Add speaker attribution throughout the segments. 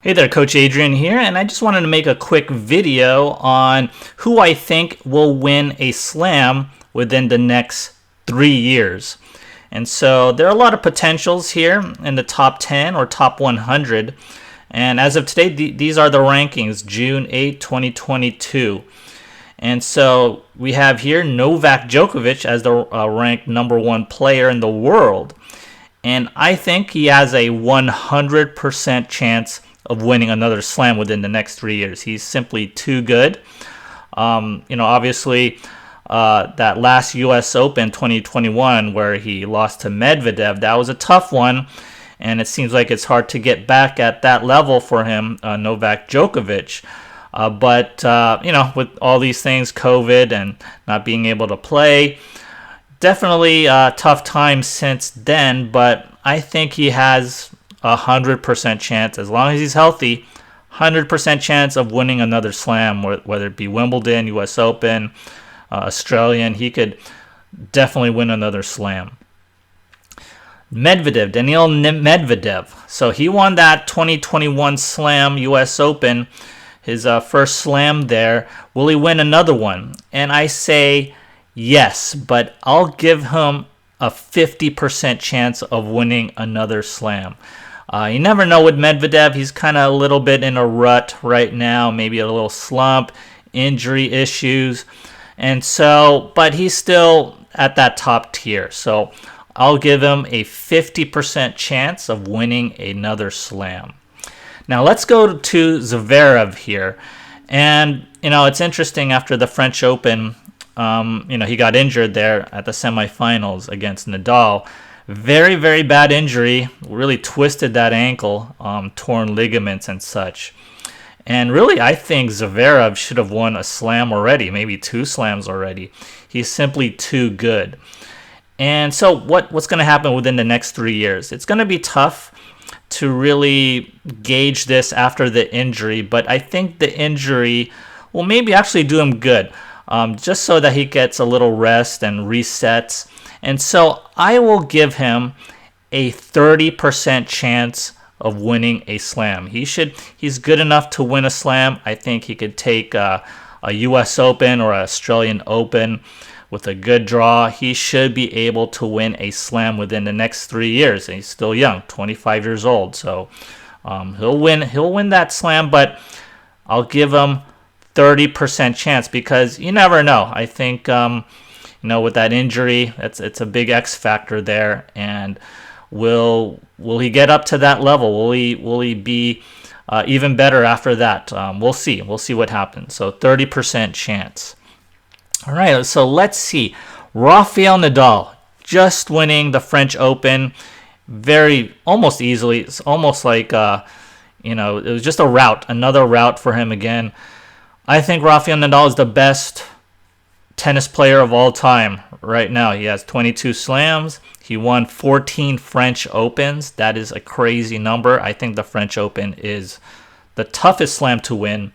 Speaker 1: Hey there, Coach Adrian here, and I just wanted to make a quick video on who I think will win a slam within the next 3 years. And so there are a lot of potentials here in the top 10 or top 100. And as of today, these are the rankings, June 8, 2022. And so we have here Novak Djokovic as the ranked number one player in the world. And I think he has a 100% chance of winning another slam within the next 3 years. He's simply too good. Obviously, that last U.S. Open 2021 where he lost to Medvedev, that was a tough one, and it seems like it's hard to get back at that level for him, Novak Djokovic. But with all these things, COVID and not being able to play, definitely tough times since then, but I think he has 100% chance, as long as he's healthy, 100% chance of winning another slam, whether it be Wimbledon, US Open, Australian. He could definitely win another slam. Daniil Medvedev. So he won that 2021 slam, US Open, his first slam there. Will he win another one? And I say yes, but I'll give him a 50% chance of winning another slam. You never know with Medvedev. He's kind of a little bit in a rut right now, maybe a little slump, injury issues. But he's still at that top tier. So I'll give him a 50% chance of winning another slam. Now let's go to Zverev here. And, it's interesting after the French Open, he got injured there at the semifinals against Nadal. Very, very bad injury, really twisted that ankle, torn ligaments and such. And really, I think Zverev should have won a slam already, maybe 2 slams already. He's simply too good. And so what's going to happen within the next 3 years? It's going to be tough to really gauge this after the injury, but I think the injury will maybe actually do him good, just so that he gets a little rest and resets. And so I will give him a 30% chance of winning a slam. He's good enough to win a slam. I think he could take a US Open or an Australian Open with a good draw. He should be able to win a slam within the next 3 years. And he's still young, 25 years old. So he'll win that slam, but I'll give him 30% chance because you never know. I think with that injury, it's a big X factor there. And will he get up to that level? Will he be even better after that? We'll see. We'll see what happens. So 30% chance. All right. So let's see. Rafael Nadal just winning the French Open, almost easily. It's almost like it was just another rout for him again. I think Rafael Nadal is the best tennis player of all time right now. He has 22 slams. He won 14 French Opens. That is a crazy number. I think the French Open is the toughest slam to win.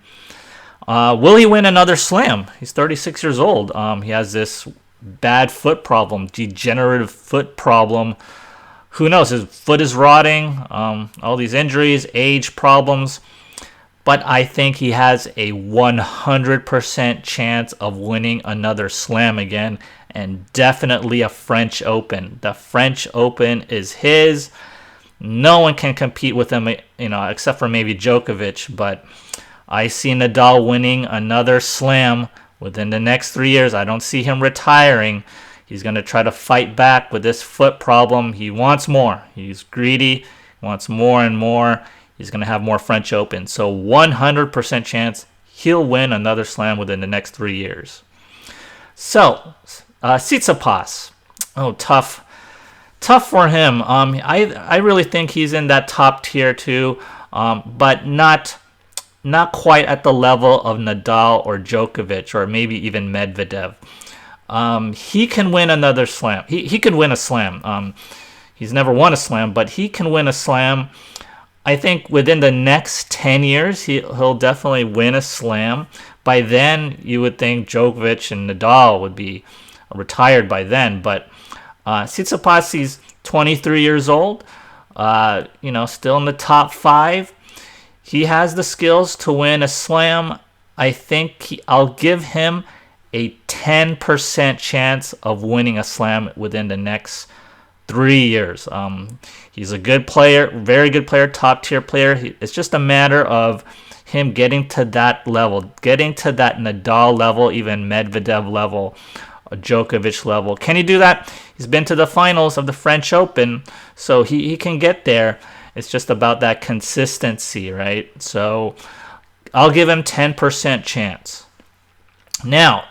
Speaker 1: Will he win another slam? He's 36 years old. He has this bad foot problem, degenerative foot problem. Who knows? His foot is rotting. All these injuries, age problems. But I think he has a 100% chance of winning another slam again, and definitely a French Open. The French Open is his. No one can compete with him, except for maybe Djokovic. But I see Nadal winning another slam within the next 3 years. I don't see him retiring. He's going to try to fight back with this foot problem. He wants more. He's greedy. He wants more and more. He's going to have more French Open. So 100% chance he'll win another slam within the next 3 years. So, Tsitsipas. Oh, tough for him. I really think he's in that top tier too, but not quite at the level of Nadal or Djokovic or maybe even Medvedev. He can win another slam. He could win a slam. He's never won a slam, but he can win a slam. I think within the next 10 years, he'll definitely win a slam. By then, you would think Djokovic and Nadal would be retired by then. But Tsitsipas, he's 23 years old, still in the top 5. He has the skills to win a slam. I think I'll give him a 10% chance of winning a slam within the next 3 years. He's a good player, very good player, top tier player. It's just a matter of him getting to that level, getting to that Nadal level, even Medvedev level, Djokovic level. Can he do that? He's been to the finals of the French Open, so he can get there. It's just about that consistency, right? So I'll give him 10% chance. Now,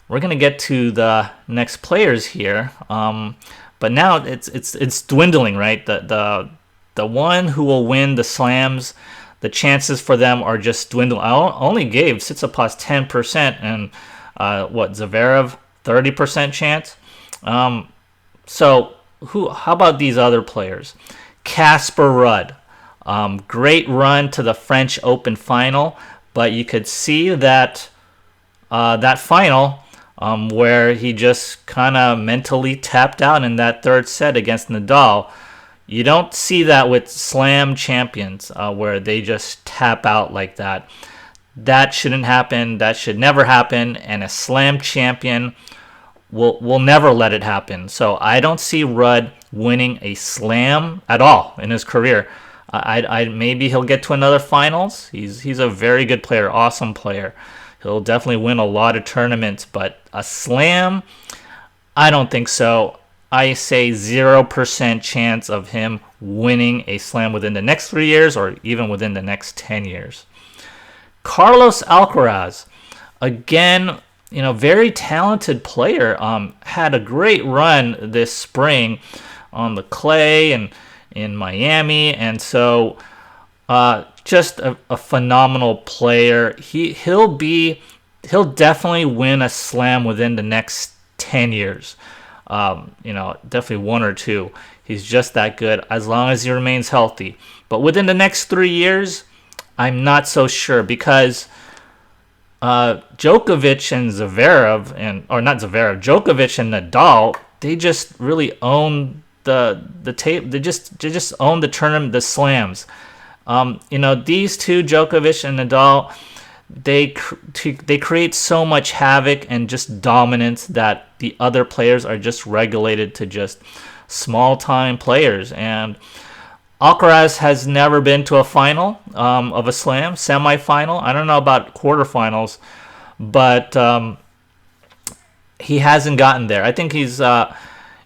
Speaker 1: we're going to get to the next players here. But now it's dwindling, right? The one who will win the slams, the chances for them are just dwindling. I only gave Tsitsipas 10% and Zverev 30% chance. So how about these other players? Casper Ruud, great run to the French Open final, but you could see that that final where he just kind of mentally tapped out in that third set against Nadal. You don't see that with slam champions where they just tap out like that. That shouldn't happen. That should never happen. And a slam champion will never let it happen. So I don't see Ruud winning a slam at all in his career. Maybe he'll get to another finals. He's a very good player, awesome player. He'll definitely win a lot of tournaments, but a slam, I don't think so. I say 0% chance of him winning a slam within the next 3 years or even within the next 10 years. Carlos Alcaraz, again, very talented player. Had a great run this spring on the clay and in Miami, and so just a phenomenal player. He'll definitely win a slam within the next 10 years. Definitely 1 or 2. He's just that good as long as he remains healthy. But within the next 3 years, I'm not so sure because Djokovic and Djokovic and Nadal, they just really own the tape. They just own the tournament, the slams. These two, Djokovic and Nadal, they create so much havoc and just dominance that the other players are just regulated to just small-time players. And Alcaraz has never been to a final of a slam, semifinal. I don't know about quarterfinals, but he hasn't gotten there. I think he's gotten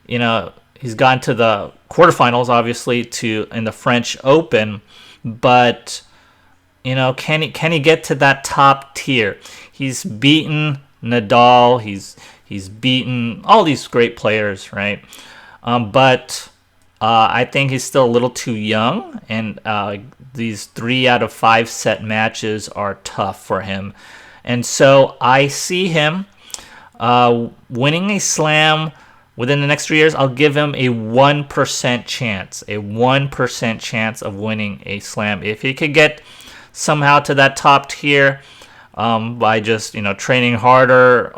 Speaker 1: to the quarterfinals, obviously, in the French Open, but can he get to that top tier? He's beaten Nadal. He's beaten all these great players, right? But I think he's still a little too young, and these 3 out of 5 set matches are tough for him. And so I see him winning a slam within the next 3 years. I'll give him a 1% chance, a 1% chance of winning a slam. If he could get somehow to that top tier by just training harder,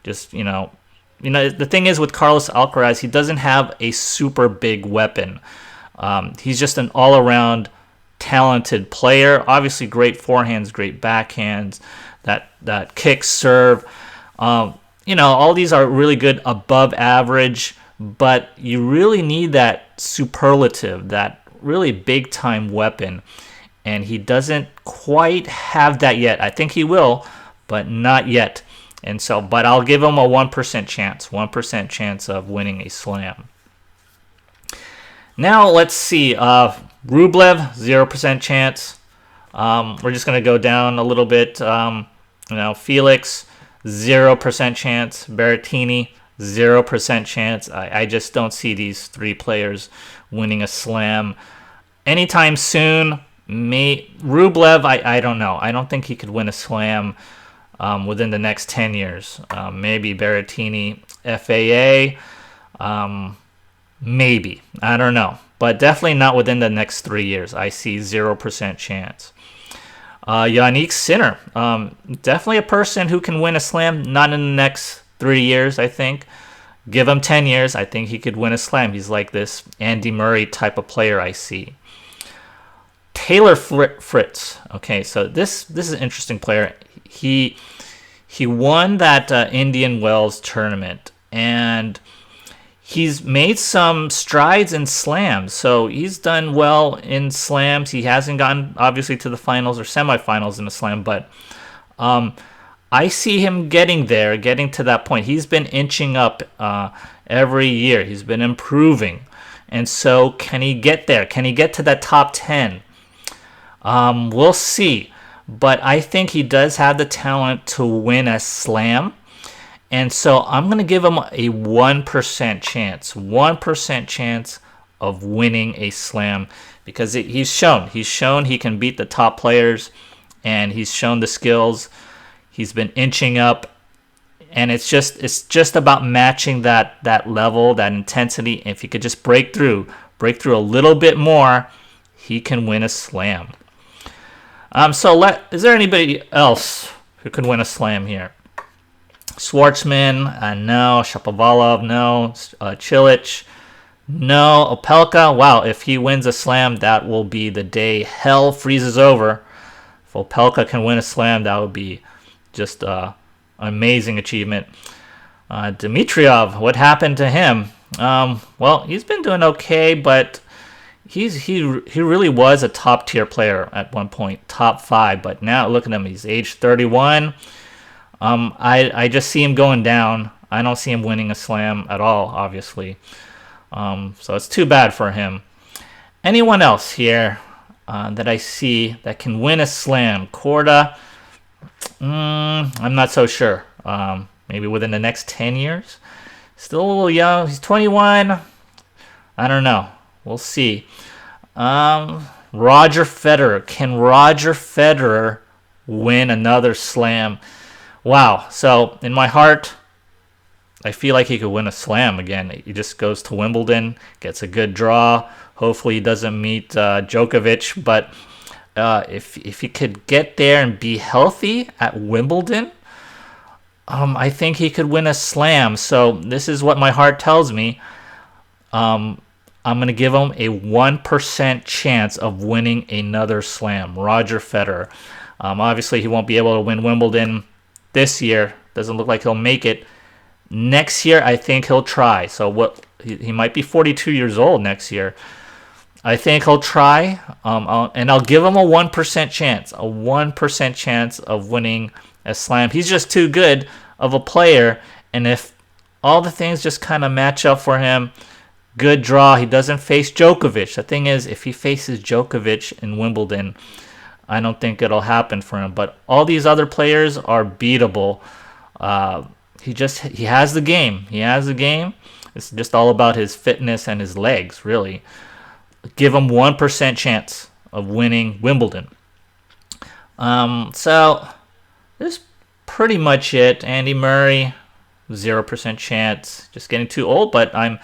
Speaker 1: the thing is with Carlos Alcaraz, he doesn't have a super big weapon. He's just an all-around talented player. Obviously, great forehands, great backhands, that kick, serve. All these are really good, above average, but you really need that superlative, that really big-time weapon. And he doesn't quite have that yet. I think he will, but not yet. And so, but I'll give him a 1% chance, 1% chance of winning a slam. Now let's see, Rublev, 0% chance. We're just gonna go down a little bit. Felix, 0% chance. Berrettini, 0% chance. I just don't see these 3 players winning a slam anytime soon. Rublev, I don't know. I don't think he could win a slam within the next 10 years. Maybe Berrettini, FAA, maybe. I don't know. But definitely not within the next 3 years. I see 0% chance. Jannik Sinner, definitely a person who can win a slam, not in the next 3 years, I think. Give him 10 years, I think he could win a slam. He's like this Andy Murray type of player I see. Fritz. Okay, so this is an interesting player. He won that Indian Wells tournament, and he's made some strides in slams. So he's done well in slams. He hasn't gotten, obviously, to the finals or semifinals in a slam, but I see him getting there, getting to that point. He's been inching up every year. He's been improving. And so can he get there? Can he get to that top 10? We'll see. But I think he does have the talent to win a slam. And so I'm going to give him a 1% chance. 1% chance of winning a slam, because he's shown he can beat the top players, and he's shown the skills. He's been inching up, and it's just about matching that level, that intensity. If he could just break through a little bit more, he can win a slam. Is there anybody else who could win a slam here? Schwartzman, no. Shapovalov, no. Cilic, no. Opelka, wow, if he wins a slam, that will be the day hell freezes over. If Opelka can win a slam, that would be just an amazing achievement. Dimitrov, what happened to him? Well, he's been doing okay, but he really was a top tier player at one point, top 5. But now look at him, he's age 31. I just see him going down. I don't see him winning a slam at all, obviously. So it's too bad for him. Anyone else here that I see that can win a slam? Korda, I'm not so sure. Maybe within the next 10 years. Still a little young. He's 21. I don't know. We'll see. Roger Federer. Can Roger Federer win another slam? Wow. So in my heart, I feel like he could win a slam again. He just goes to Wimbledon, gets a good draw. Hopefully he doesn't meet Djokovic. But if he could get there and be healthy at Wimbledon, I think he could win a slam. So this is what my heart tells me. I'm going to give him a 1% chance of winning another slam. Roger Federer. Obviously, he won't be able to win Wimbledon this year. Doesn't look like he'll make it. Next year, I think he'll try. So he might be 42 years old next year. I think he'll try, and I'll give him a 1% chance. A 1% chance of winning a slam. He's just too good of a player, and if all the things just kind of match up for him, good draw. He doesn't face Djokovic. The thing is, if he faces Djokovic in Wimbledon, I don't think it'll happen for him. But all these other players are beatable. He has the game. He has the game. It's just all about his fitness and his legs, really. Give him 1% chance of winning Wimbledon. So that's pretty much it. Andy Murray, 0% chance. Just getting too old, but I'm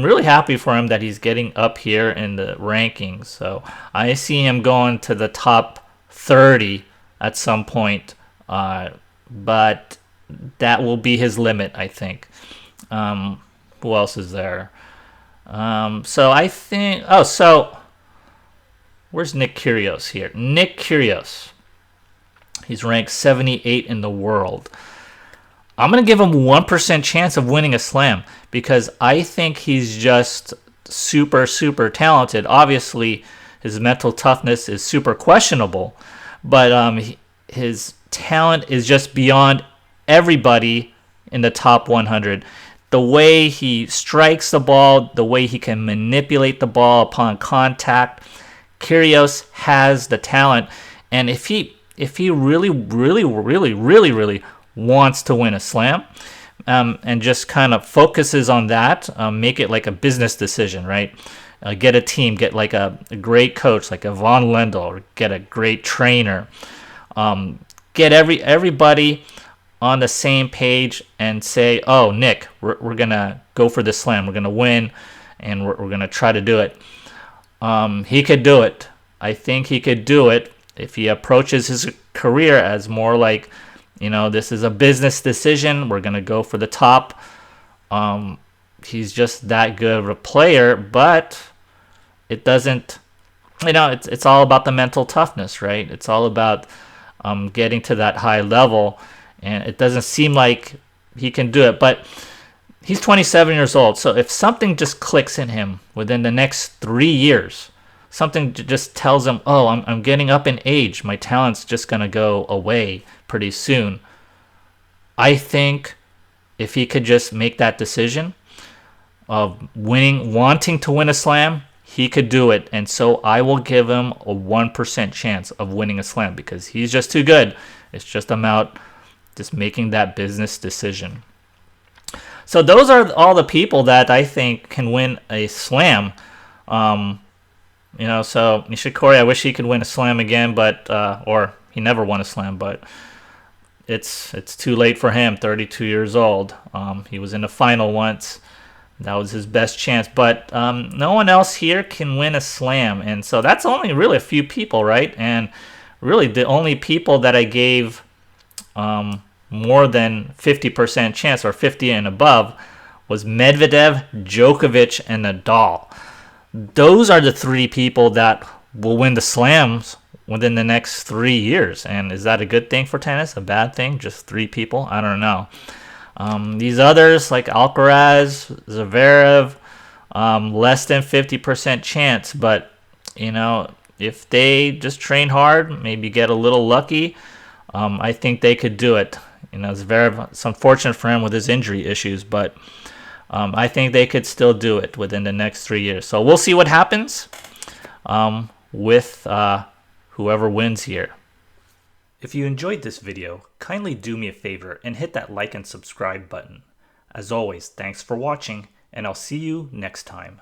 Speaker 1: really happy for him that he's getting up here in the rankings. So I see him going to the top 30 at some point, but that will be his limit, I think. Who else is there? So I think... so where's Nick Kyrgios here? Nick Kyrgios. He's ranked 78 in the world. I'm going to give him 1% chance of winning a slam because I think he's just super, super talented. Obviously, his mental toughness is super questionable, but his talent is just beyond everybody in the top 100. The way he strikes the ball, the way he can manipulate the ball upon contact, Kyrgios has the talent. And if he really wants to win a slam, and just kind of focuses on that, make it like a business decision, right? Get a team, get like a great coach, like a Von Lendl, or get a great trainer. Get everybody on the same page and say, oh, Nick, we're going to go for this slam. We're going to win, and we're going to try to do it. He could do it. I think he could do it if he approaches his career as more like, this is a business decision. We're going to go for the top. He's just that good of a player, but it doesn't it's all about the mental toughness, right? It's all about getting to that high level, and it doesn't seem like he can do it. But he's 27 years old, so if something just clicks in him within the next 3 years, something just tells him, oh, I'm getting up in age, my talent's just going to go away pretty soon. I think if he could just make that decision of wanting to win a slam, he could do it. And so I will give him a 1% chance of winning a slam because he's just too good. It's just about just making that business decision. So those are all the people that I think can win a slam. So Nishikori, I wish he could win a slam again, but or he never won a slam, but it's too late for him. 32 years old. He was in the final once. That was his best chance, but no one else here can win a slam, and so that's only really a few people, right? And really, the only people that I gave more than 50% chance or 50 and above was Medvedev, Djokovic, and Nadal. Those are the three people that will win the slams within the next 3 years. And is that a good thing for tennis? A bad thing? Just three people? I don't know. These others like Alcaraz, Zverev, less than 50% chance. But, if they just train hard, maybe get a little lucky, I think they could do it. Zverev, it's unfortunate for him with his injury issues, but I think they could still do it within the next 3 years. So we'll see what happens with whoever wins here. If you enjoyed this video, kindly do me a favor and hit that like and subscribe button. As always, thanks for watching, and I'll see you next time.